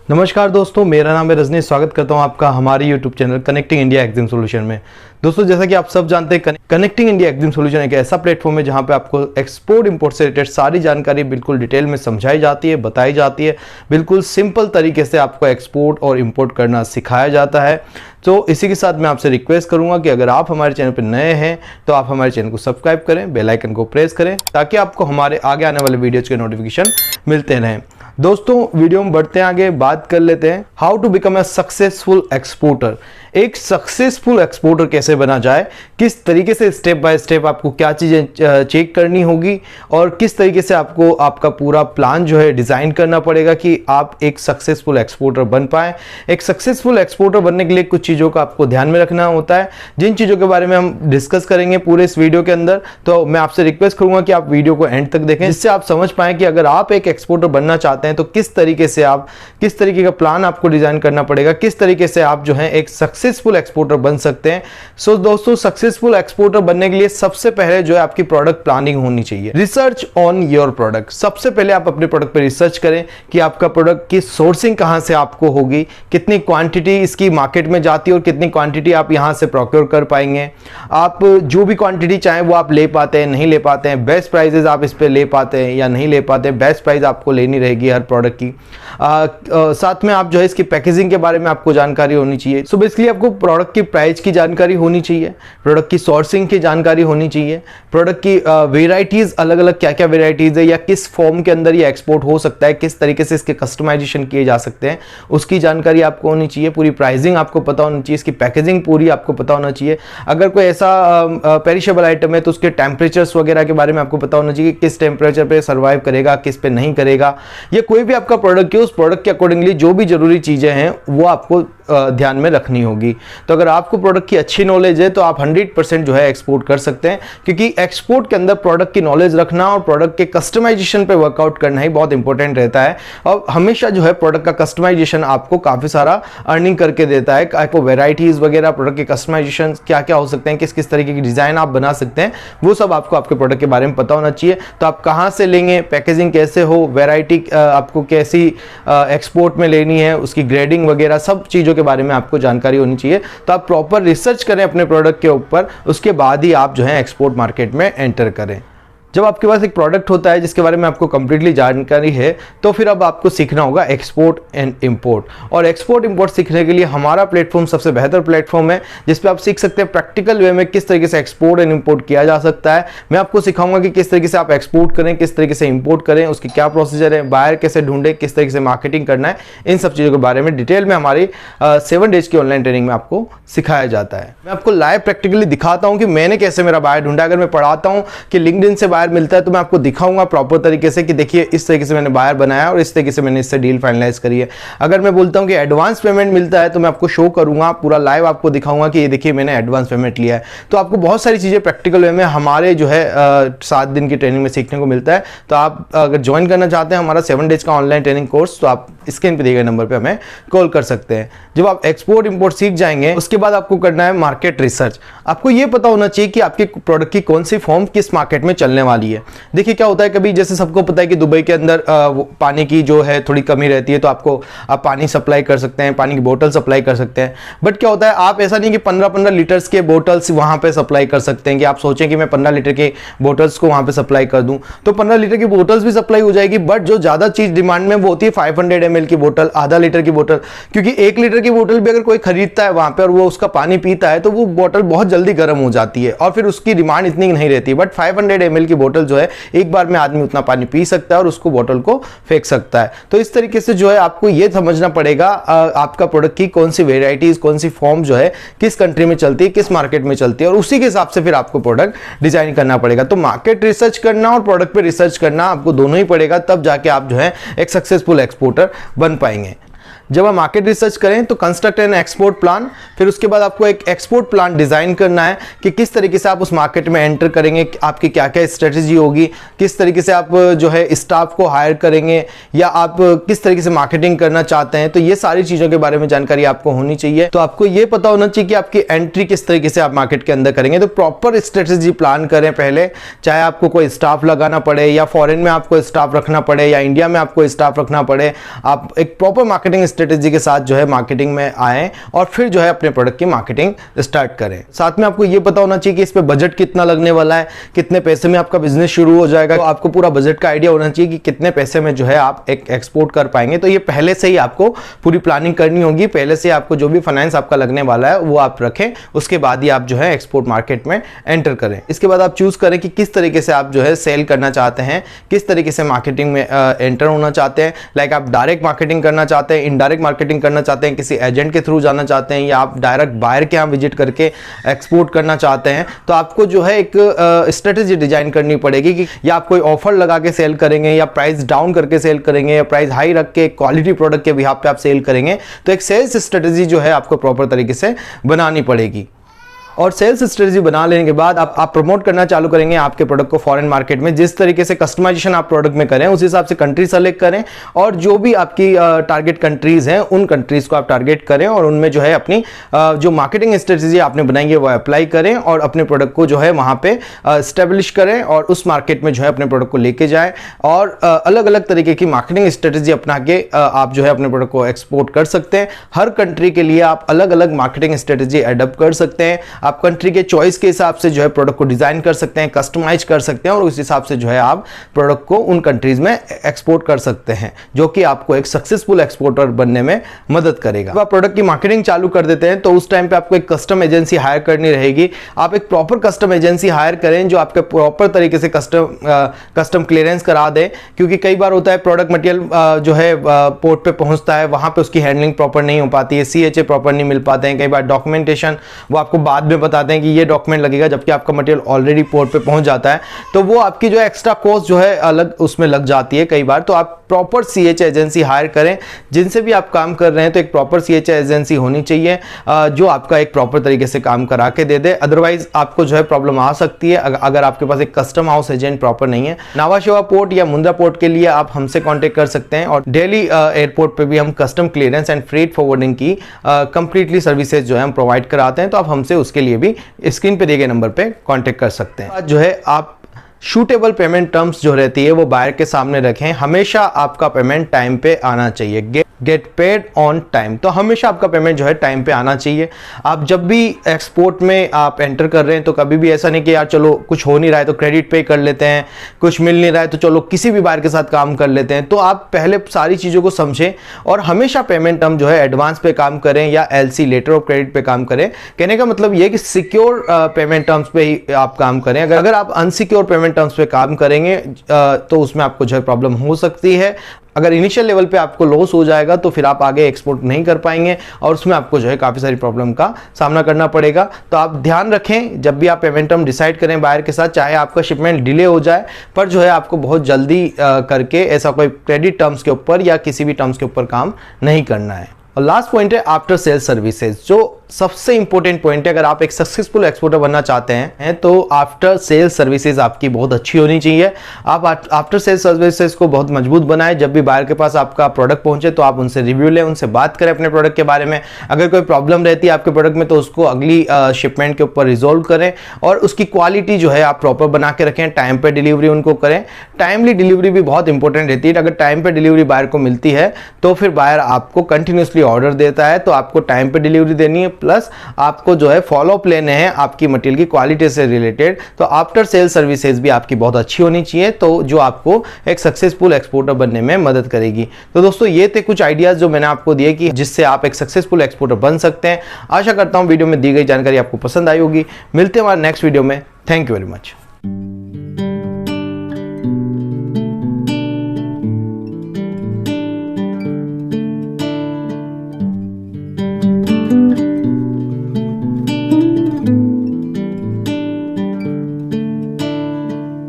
नमस्कार दोस्तों, मेरा नाम है रजनी। स्वागत करता हूं आपका हमारे YouTube channel connecting India exam solution में। दोस्तों, जैसा कि आप सब जानते हैं, कनेक्टिंग इंडिया एग्जाम सॉल्यूशन एक ऐसा प्लेटफॉर्म है जहां पे आपको एक्सपोर्ट इंपोर्ट से रिलेटेड सारी जानकारी बिल्कुल डिटेल में समझाई जाती है, बताई जाती है। बिल्कुल सिंपल तरीके से आपको एक्सपोर्ट और इंपोर्ट करना सिखाया जाता है। तो इसी के साथ मैं आपसे रिक्वेस्ट करूंगा कि अगर आप हमारे चैनल पर नए हैं तो आप हमारे चैनल को सब्सक्राइब करें, बेल आइकन को प्रेस करें ताकि आपको हमारे आगे आने वाले वीडियोज के नोटिफिकेशन मिलते रहें। दोस्तों, वीडियो में बढ़ते हैं आगे, बात कर लेते हैं how to become a successful exporter. एक सक्सेसफुल एक्सपोर्टर कैसे बना जाए, किस तरीके से स्टेप बाय स्टेप आपको क्या चीज़ें चेक करनी होगी और किस तरीके से आपको आपका पूरा प्लान जो है डिज़ाइन करना पड़ेगा कि आप एक सक्सेसफुल एक्सपोर्टर बन पाए। एक सक्सेसफुल एक्सपोर्टर बनने के लिए कुछ चीज़ों का आपको ध्यान में रखना होता है, जिन चीज़ों के बारे में हम डिस्कस करेंगे पूरे इस वीडियो के अंदर। तो मैं आपसे रिक्वेस्ट करूंगा कि आप वीडियो को एंड तक देखें, जिससे आप समझ पाएं कि अगर आप एक एक्सपोर्टर बनना चाहते हैं तो किस तरीके का प्लान आपको डिज़ाइन करना पड़ेगा, किस तरीके से आप जो है एक सक्सेसफुल एक्सपोर्टर बन सकते हैं। सो दोस्तों, सक्सेसफुल एक्सपोर्टर बनने के लिए सबसे पहले जो है आपकी प्रोडक्ट प्लानिंग होनी चाहिए। Research on your product. सबसे पहले आप अपने प्रोडक्ट पे रिसर्च करें कि आपका प्रोडक्ट की सोर्सिंग कहां से आपको होगी, कितनी क्वांटिटी इसकी मार्केट में जाती है और कितनी क्वांटिटी आप यहां से प्रोक्योर कर पाएंगे। आप जो भी क्वांटिटी चाहें वो आप ले पाते हैं, नहीं ले पाते हैं, बेस्ट प्राइजेस आप इस पे ले पाते हैं या नहीं ले पाते हैं। बेस्ट प्राइस आपको लेनी रहेगी हर प्रोडक्ट की। साथ में आप जो है इसकी पैकेजिंग के बारे में आपको जानकारी होनी चाहिए। सो बेसिकली आपको प्रोडक्ट की प्राइस की जानकारी होनी चाहिए, प्रोडक्ट की सोर्सिंग की जानकारी होनी चाहिए, प्रोडक्ट की वेराइटीज अलग अलग क्या क्या वेराइटीज है या किस फॉर्म के अंदर ये एक्सपोर्ट हो सकता है, किस तरीके से इसके कस्टमाइजेशन किए जा सकते हैं उसकी जानकारी आपको होनी चाहिए। पूरी प्राइसिंग आपको पता होनी चाहिए, इसकी पैकेजिंग पूरी आपको पता होना चाहिए। अगर कोई ऐसा पेरिशेबल आइटम है तो उसके टेम्परेचर्स वगैरह के बारे में आपको पता होना चाहिए, किस टेम्परेचर पे सर्वाइव करेगा, किस पे नहीं करेगा। ये कोई भी आपका प्रोडक्ट है, उस प्रोडक्ट के अकॉर्डिंगली जो भी जरूरी चीजें हैं वो आपको ध्यान में रखनी होगी। तो अगर आपको प्रोडक्ट की अच्छी नॉलेज है तो आप 100% जो है एक्सपोर्ट कर सकते हैं, क्योंकि एक्सपोर्ट के अंदर प्रोडक्ट की नॉलेज रखना और प्रोडक्ट के कस्टमाइजेशन पे वर्कआउट करना ही बहुत इंपॉर्टेंट रहता है। और हमेशा जो है प्रोडक्ट का कस्टमाइजेशन आपको काफी सारा अर्निंग करके देता है। आपको वेराइटीज वगैरह, प्रोडक्ट के कस्टमाइजेशन क्या क्या हो सकते हैं, किस किस तरीके की डिजाइन आप बना सकते हैं, वो सब आपको आपके प्रोडक्ट के बारे में पता होना चाहिए। तो आप कहां से लेंगे, पैकेजिंग कैसे हो, वेराइटी आपको कैसी एक्सपोर्ट में लेनी है, उसकी ग्रेडिंग वगैरह सब चीजों के बारे में आपको जानकारी होनी चाहिए। तो आप प्रॉपर रिसर्च करें अपने प्रोडक्ट के ऊपर, उसके बाद ही आप जो है एक्सपोर्ट मार्केट में एंटर करें। जब आपके पास एक प्रोडक्ट होता है जिसके बारे में आपको कंप्लीटली जानकारी है, तो फिर अब आपको सीखना होगा एक्सपोर्ट एंड इंपोर्ट। और एक्सपोर्ट इंपोर्ट सीखने के लिए हमारा प्लेटफॉर्म सबसे बेहतर प्लेटफॉर्म है, जिस पे आप सीख सकते हैं प्रैक्टिकल वे में किस तरीके से एक्सपोर्ट एंड इंपोर्ट किया जा सकता है। मैं आपको सिखाऊंगा कि किस तरीके से आप एक्सपोर्ट करें, किस तरीके से इंपोर्ट करें, उसकी क्या प्रोसीजर है, बायर कैसे ढूंढे, किस तरीके से मार्केटिंग करना है। इन सब चीज़ों के बारे में डिटेल में हमारी 7 डेज की ऑनलाइन ट्रेनिंग में आपको सिखाया जाता है। मैं आपको लाइव प्रैक्टिकली दिखाता हूँ कि मैंने कैसे मेरा बायर ढूंढा। अगर मैं पढ़ाता हूँ कि लिंक्डइन से बायर मिलता है तो मैं आपको दिखाऊंगा प्रॉपर तरीके से कि देखिए इस तरीके से मैंने बायर बनाया और इस तरीके से मैंने इससे डील फाइनलाइज करी है। अगर मैं बोलता हूं कि एडवांस पेमेंट मिलता है तो मैं आपको शो करूंगा, पूरा लाइव आपको दिखाऊंगा कि ये देखिए मैंने एडवांस पेमेंट लिया है। तो आपको बहुत सारी चीजें प्रैक्टिकल वे में हमारे जो है 7 दिन की ट्रेनिंग में सीखने को मिलता है। तो आप अगर ज्वाइन करना चाहते हैं हमारा 7 डेज का ऑनलाइन ट्रेनिंग कोर्स, तो आप स्क्रीन पे दिए गए नंबर पे हमें कॉल कर सकते हैं। जब आप एक्सपोर्ट इंपोर्ट सीख जाएंगे उसके बाद आपको करना है मार्केट रिसर्च। आपको यह पता होना चाहिए कि आपके प्रोडक्ट की कौन सी फॉर्म किस मार्केट में चलने वाली है। देखिए क्या होता है, कभी जैसे सबको पता है कि दुबई के अंदर पानी की जो है थोड़ी कमी रहती है, तो आप पानी सप्लाई कर सकते हैं, पानी की बोतल सप्लाई कर सकते हैं। बट क्या होता है, आप ऐसा नहीं कि 15-15 लीटर्स के बोतल्स वहां पे सप्लाई कर सकते हैं कि आप सोचें कि मैं 15 लीटर के बोतल्स को वहां पे सप्लाई कर दूं तो 15 लीटर की बोतल्स भी सप्लाई हो जाएगी। बट जो ज्यादा चीज डिमांड में वो होती है 500 ml की बोतल, आधा लीटर की बोतल, क्योंकि 1 लीटर की बोतल भी अगर कोई खरीदता है वहां पे और वो उसका पानी पीता है तो वो बोतल बहुत जल्दी गर्म हो जाती है और फिर उसकी डिमांड इतनी नहीं रहती। बट 500 ml की बोतल जो है एक बार में आदमी उतना पानी पी सकता है और उसको बोतल को फेंक सकता है। तो इस तरीके से जो है आपको यह समझना पड़ेगा आपका प्रोडक्ट की कौन सी वेराइटीज, कौन सी फॉर्म जो है किस कंट्री में चलती है, किस मार्केट में चलती है, और उसी के हिसाब से फिर आपको प्रोडक्ट डिजाइन करना पड़ेगा। तो मार्केट रिसर्च करना और प्रोडक्ट पे रिसर्च करना आपको दोनों ही पड़ेगा, तब जाके आप जो है एक सक्सेसफुल एक्सपोर्टर बन पाएंगे। जब आप मार्केट रिसर्च करें तो कंस्ट्रक्ट एन एक्सपोर्ट प्लान, फिर उसके बाद आपको एक एक्सपोर्ट प्लान डिजाइन करना है कि किस तरीके से आप उस मार्केट में एंटर करेंगे, आपकी क्या क्या स्ट्रेटेजी होगी, किस तरीके से आप जो है स्टाफ को हायर करेंगे या आप किस तरीके से मार्केटिंग करना चाहते हैं। तो ये सारी चीजों के बारे में जानकारी आपको होनी चाहिए। तो आपको ये पता होना चाहिए कि आपकी एंट्री किस तरीके से आप मार्केट के अंदर करेंगे। तो प्रॉपर स्ट्रेटेजी प्लान करें पहले, चाहे आपको कोई स्टाफ लगाना पड़े या फॉरेन में आपको स्टाफ रखना पड़े या इंडिया में आपको स्टाफ रखना पड़े, आप एक प्रॉपर मार्केटिंग स्ट्रेटेजी के साथ जो है मार्केटिंग में आए और फिर जो है अपने प्रोडक्ट की मार्केटिंग स्टार्ट करें। साथ में आपको ये पता होना चाहिए कि इस पे बजट कितना लगने वाला है, कितने पैसे में आपका बिजनेस शुरू हो जाएगा। तो आपको पूरा बजट का आइडिया होना चाहिए कि कितने पैसे में जो है आप एक एक्सपोर्ट कर पाएंगे। तो ये पहले से ही आपको पूरी प्लानिंग करनी होगी, पहले से आपको जो भी फाइनेंस आपका लगने वाला है वो आप रखें, उसके बाद ही आप जो है एक्सपोर्ट मार्केट में एंटर करें। इसके बाद आप चूज करें कि किस तरीके से आप जो है सेल करना चाहते हैं, किस तरीके से मार्केटिंग में एंटर होना चाहते हैं। लाइक आप डायरेक्ट मार्केटिंग करना चाहते हैं, इनडायरेक्ट मार्केटिंग करना चाहते हैं, किसी एजेंट के थ्रू जाना चाहते हैं, या आप डायरेक्ट बायर के यहाँ विजिट करके एक्सपोर्ट करना चाहते हैं। तो आपको जो है एक स्ट्रेटेजी डिजाइन करनी पड़ेगी कि या आप कोई ऑफर लगा के सेल करेंगे, या प्राइस डाउन करके सेल करेंगे, या प्राइस हाई रख के क्वालिटी प्रोडक्ट के बिहाफ पे आप सेल करेंगे। तो एक सेल्स स्ट्रेटेजी जो है आपको प्रॉपर तरीके से बनानी पड़ेगी। और सेल्स स्ट्रेटजी बना लेने के बाद आप प्रमोट करना चालू करेंगे आपके प्रोडक्ट को फॉरेन मार्केट में। जिस तरीके से कस्टमाइजेशन आप प्रोडक्ट में करें उस हिसाब से कंट्री सेलेक्ट करें, और जो भी आपकी टारगेट कंट्रीज हैं उन कंट्रीज को आप टारगेट करें और उनमें जो है अपनी जो मार्केटिंग स्ट्रेटजी आपने बनाई है वो अप्लाई करें और अपने प्रोडक्ट को जो है वहां पे स्टेब्लिश करें और उस मार्केट में जो है अपने प्रोडक्ट को लेके जाएं। और अलग अलग तरीके की मार्केटिंग स्ट्रेटजी अपना के आप जो है अपने प्रोडक्ट को एक्सपोर्ट कर सकते हैं। हर कंट्री के लिए आप अलग अलग मार्केटिंग स्ट्रेटजी एडप्ट कर सकते हैं। आप कंट्री के चॉइस के हिसाब से जो है प्रोडक्ट को डिजाइन कर सकते हैं, कस्टमाइज कर सकते हैं, और उस हिसाब से जो है आप प्रोडक्ट को उन कंट्रीज में एक्सपोर्ट कर सकते हैं, जो कि आपको एक सक्सेसफुल एक्सपोर्टर बनने में मदद करेगा। जब आप प्रोडक्ट की मार्केटिंग चालू कर देते हैं तो उस टाइम पे आपको एक कस्टम एजेंसी हायर करनी रहेगी। आप एक प्रॉपर कस्टम एजेंसी हायर करें जो आपके प्रॉपर तरीके से कस्टम क्लियरेंस करा दे, क्योंकि कई बार होता है प्रोडक्ट मटेरियल जो है पोर्ट पे पहुंचता है, वहां पे उसकी हैंडलिंग प्रॉपर नहीं हो पाती है, CHA प्रॉपर नहीं मिल पाते हैं। कई बार डॉक्यूमेंटेशन वो आपको बाद में बताते हैं कि ये डॉक्यूमेंट लगेगा, जबकि आपका मटेरियल ऑलरेडी पोर्ट पे पहुंच जाता है, तो वो आपकी जो एक्स्ट्रा कॉस्ट जो है अलग उसमें लग जाती है कई बार। तो आप प्रॉपर CHA एजेंसी हायर करें। जिनसे भी आप काम कर रहे हैं तो एक प्रॉपर CHA एजेंसी होनी चाहिए जो आपका एक प्रॉपर तरीके से काम करा के दे दे। अदरवाइज आपको जो है प्रॉब्लम आ सकती है अगर आपके पास एक कस्टम हाउस एजेंट प्रॉपर नहीं है। नावा शेवा पोर्ट या मुंद्रा पोर्ट के लिए आप हमसे कांटेक्ट कर सकते हैं, और दिल्ली एयरपोर्ट पे भी हम custom clearance and freight forwarding की कंप्लीटली सर्विसेज जो है हम प्रोवाइड कराते हैं। तो आप हमसे उसके लिए भी स्क्रीन पे दिए गए नंबर पे कांटेक्ट कर सकते हैं। जो है आप शूटेबल पेमेंट टर्म्स जो रहती है वो बायर के सामने रखें। हमेशा आपका पेमेंट टाइम पे आना चाहिए, गेट पेड ऑन टाइम। तो हमेशा आपका पेमेंट जो है टाइम पे आना चाहिए। आप जब भी एक्सपोर्ट में आप एंटर कर रहे हैं तो कभी भी ऐसा नहीं कि यार चलो कुछ हो नहीं रहा है तो क्रेडिट पे कर लेते हैं, कुछ मिल नहीं रहा है तो चलो किसी भी बायर के साथ काम कर लेते हैं। तो आप पहले सारी चीज़ों को समझें और हमेशा पेमेंट टर्म जो है एडवांस पे काम करें या LC लेटर ऑफ क्रेडिट पे काम करें। कहने का मतलब ये कि सिक्योर पेमेंट टर्म्स पे ही आप काम करें। अगर आप अनसिक्योर पेमेंट टर्म्स पे काम करेंगे तो उसमें आपको जो है प्रॉब्लम हो सकती है। अगर इनिशियल लेवल पे आपको लॉस हो जाएगा तो फिर आप आगे एक्सपोर्ट नहीं कर पाएंगे और उसमें आपको जो है काफ़ी सारी प्रॉब्लम का सामना करना पड़ेगा। तो आप ध्यान रखें जब भी आप पेमेंट टर्म डिसाइड करें बायर के साथ, चाहे आपका शिपमेंट डिले हो जाए पर जो है आपको बहुत जल्दी करके ऐसा कोई क्रेडिट टर्म्स के ऊपर या किसी भी टर्म्स के ऊपर काम नहीं करना है। और लास्ट पॉइंट है आफ्टर सेल्स सर्विसेज, जो सबसे इंपॉर्टेंट पॉइंट है। अगर आप एक सक्सेसफुल एक्सपोर्टर बनना चाहते हैं तो आफ्टर सेल्स सर्विसेज आपकी बहुत अच्छी होनी चाहिए। आप आफ्टर सेल्स सर्विसेज को बहुत मजबूत बनाएं। जब भी बायर के पास आपका प्रोडक्ट पहुंचे तो आप उनसे रिव्यू लें, उनसे बात करें अपने प्रोडक्ट के बारे में। अगर कोई प्रॉब्लम रहती है आपके प्रोडक्ट में तो उसको अगली शिपमेंट के ऊपर रिजोल्व करें और उसकी क्वालिटी जो है आप प्रॉपर बना के रखें। टाइम पर डिलीवरी उनको करें। टाइमली डिलीवरी भी बहुत इंपॉर्टेंट रहती है। अगर टाइम पर डिलीवरी बायर को मिलती है तो फिर बायर आपको कंटिन्यूसली ऑर्डर देता है, तो आपको टाइम पे डिलीवरी देनी है, प्लस आपको जो है फॉलोअप लेने हैं आपकी मटेरियल की क्वालिटी से रिलेटेड। तो आफ्टर सेल सर्विसेज भी आपकी बहुत अच्छी होनी चाहिए, तो जो आपको एक सक्सेसफुल एक्सपोर्टर बनने में मदद करेगी। तो दोस्तों ये थे कुछ आइडियाज जो मैंने आपको दिए कि जिससे आप एक सक्सेसफुल एक्सपोर्टर बन सकते हैं। आशा करता हूं वीडियो में दी गई जानकारी आपको पसंद आई होगी। मिलते हैं हमारे नेक्स्ट वीडियो में। Thank you very much.